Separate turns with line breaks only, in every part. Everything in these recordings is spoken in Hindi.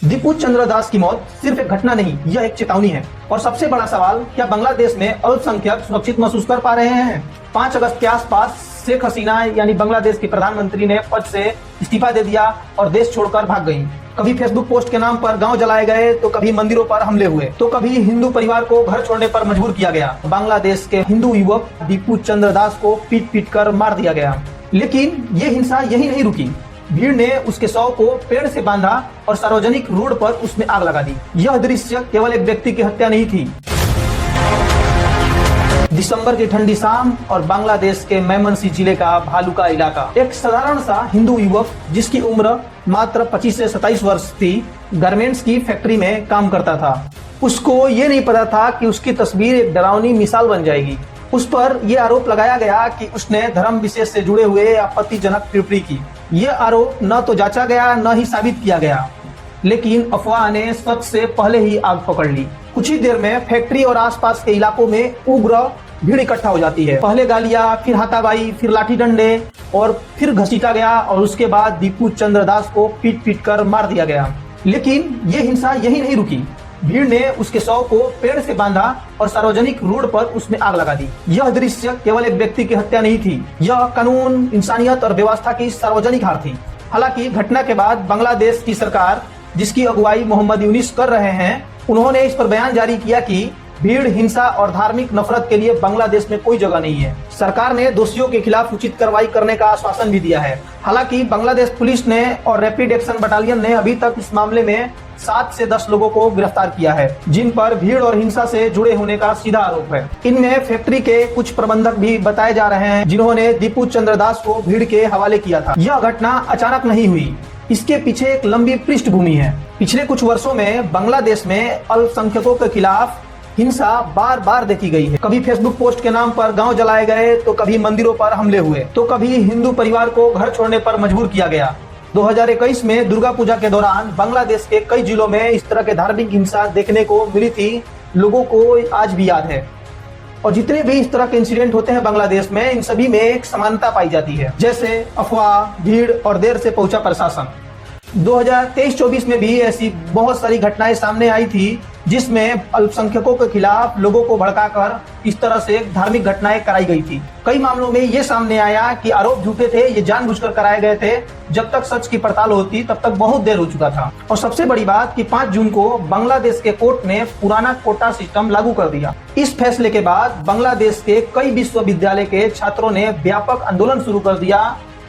दीपू चंद्र दास की मौत सिर्फ एक घटना नहीं, यह एक चेतावनी है। और सबसे बड़ा सवाल, क्या बांग्लादेश में अल्पसंख्यक सुरक्षित महसूस कर पा रहे हैं? 5 अगस्त के आसपास शेख हसीना यानी बांग्लादेश की प्रधानमंत्री ने पद से इस्तीफा दे दिया और देश छोड़कर भाग गईं। कभी फेसबुक पोस्ट के नाम पर गांव जलाए गए, तो कभी मंदिरों पर हमले हुए, तो कभी हिंदू परिवार को घर छोड़ने पर मजबूर किया गया। बांग्लादेश के हिंदू युवक दीपू चंद्र दास को पीट पीट कर मार दिया गया। लेकिन ये हिंसा यही नहीं रुकी। भीड़ ने उसके शव को पेड़ से बांधा और सार्वजनिक रोड पर उसमें आग लगा दी। यह दृश्य केवल एक व्यक्ति की हत्या नहीं थी। दिसंबर की ठंडी शाम और बांग्लादेश के मेमनसिंह जिले का भालुका इलाका। एक साधारण सा हिंदू युवक जिसकी उम्र मात्र 25 से 27 वर्ष थी, गारमेंट्स की फैक्ट्री में काम करता था। उसको ये नहीं पता था कि उसकी तस्वीर एक डरावनी मिसाल बन जाएगी। उस पर यह आरोप लगाया गया कि उसने धर्म विशेष से जुड़े हुए आपत्तिजनक टिप्पणी की। यह आरोप न तो जांचा गया, न ही साबित किया गया, लेकिन अफवाह ने सच से पहले ही आग पकड़ ली। कुछ ही देर में फैक्ट्री और आसपास के इलाकों में उग्र भीड़ इकट्ठा हो जाती है। पहले गालियां, फिर हाथापाई, फिर लाठी डंडे और फिर घसीटा गया और उसके बाद दीपू चंद्र दास को पीट पीट कर मार दिया गया। लेकिन ये हिंसा यही नहीं रुकी। भीड़ ने उसके शव को पेड़ से बांधा और सार्वजनिक रोड पर उसमें आग लगा दी। यह दृश्य केवल एक व्यक्ति की हत्या नहीं थी, यह कानून, इंसानियत और व्यवस्था की सार्वजनिक हार थी। हालांकि घटना के बाद बांग्लादेश की सरकार, जिसकी अगुवाई मोहम्मद यूनिस कर रहे हैं, उन्होंने इस पर बयान जारी किया कि भीड़, हिंसा और धार्मिक नफरत के लिए बांग्लादेश में कोई जगह नहीं है। सरकार ने दोषियों के खिलाफ उचित कार्रवाई करने का आश्वासन भी दिया है। हालांकि बांग्लादेश पुलिस ने और रैपिड एक्शन बटालियन ने अभी तक इस मामले में 7 से 10 लोगों को गिरफ्तार किया है, जिन पर भीड़ और हिंसा से जुड़े होने का सीधा आरोप है। इनमें फैक्ट्री के कुछ प्रबंधक भी बताए जा रहे हैं, जिन्होंने दीपू चंद्र दास को भीड़ के हवाले किया था। यह घटना अचानक नहीं हुई, इसके पीछे एक लंबी पृष्ठभूमि है। पिछले कुछ वर्षों में बांग्लादेश में अल्पसंख्यकों के खिलाफ हिंसा बार बार देखी गई है। कभी फेसबुक पोस्ट के नाम पर गांव जलाए गए, तो कभी मंदिरों पर हमले हुए, तो कभी हिंदू परिवार को घर छोड़ने पर मजबूर किया गया। 2021 में दुर्गा पूजा के दौरान बांग्लादेश के कई जिलों में इस तरह के धार्मिक हिंसा देखने को मिली थी। लोगों को आज भी याद है। और जितने भी इस तरह के इंसिडेंट होते हैं बांग्लादेश में, इन सभी में एक समानता पाई जाती है, जैसे अफवाह, भीड़ और देर से पहुंचा प्रशासन। 2023-24 में भी ऐसी बहुत सारी घटनाएं सामने आई थी, जिसमें अल्पसंख्यकों के खिलाफ लोगों को भड़काकर इस तरह से धार्मिक घटनाएं कराई गई थी। कई मामलों में ये सामने आया कि आरोप झूठे थे, ये जानबूझकर कराए गए थे। जब तक सच की पड़ताल होती, तब तक बहुत देर हो चुका था। और सबसे बड़ी बात कि 5 जून को बांग्लादेश के कोर्ट ने पुराना कोटा सिस्टम लागू कर दिया। इस फैसले के बाद बांग्लादेश के कई विश्वविद्यालय के छात्रों ने व्यापक आंदोलन शुरू कर दिया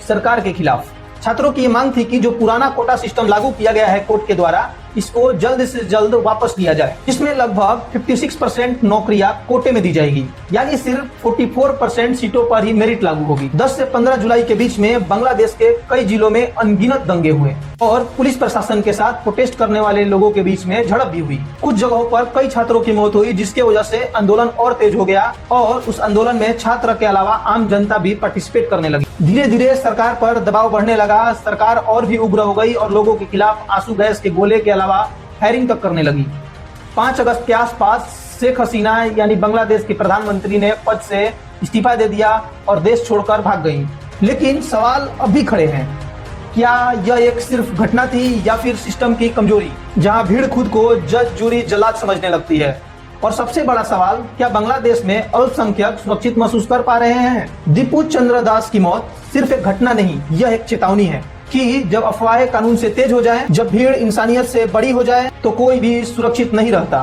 सरकार के खिलाफ। छात्रों की मांग थी कि जो पुराना कोटा सिस्टम लागू किया गया है कोर्ट के द्वारा, इसको जल्द से जल्द वापस लिया जाए। इसमें लगभग 56% नौकरियां कोटे में दी जाएगी, यानी सिर्फ 44% सीटों पर ही मेरिट लागू होगी। 10 से 15 जुलाई के बीच में बांग्लादेश के कई जिलों में अनगिनत दंगे हुए और पुलिस प्रशासन के साथ प्रोटेस्ट करने वाले लोगों के बीच में झड़प भी हुई। कुछ जगहों पर कई छात्रों की मौत हुई, जिसके वजह से आंदोलन और तेज हो गया और उस आंदोलन में छात्र के अलावा आम जनता भी पार्टिसिपेट करने लगी। धीरे धीरे सरकार पर दबाव बढ़ने लगा। सरकार और भी उग्र हो गई और लोगों के खिलाफ आंसू गैस के गोले के अलावा फायरिंग तक करने लगी। 5 अगस्त के आसपास शेख हसीना यानी बांग्लादेश की प्रधानमंत्री ने पद से इस्तीफा दे दिया और देश छोड़कर भाग गईं। लेकिन सवाल अब भी खड़े हैं, क्या यह एक सिर्फ घटना थी या फिर सिस्टम की कमजोरी, जहां भीड़ खुद को जज, जुरी, जल्लाद समझने लगती है? और सबसे बड़ा सवाल, क्या बांग्लादेश में अल्पसंख्यक सुरक्षित महसूस कर पा रहे हैं? दीपू चंद्र दास की मौत सिर्फ एक घटना नहीं, यह एक चेतावनी है कि जब अफवाहें कानून से तेज हो जाएं, जब भीड़ इंसानियत से बड़ी हो जाए, तो कोई भी सुरक्षित नहीं रहता।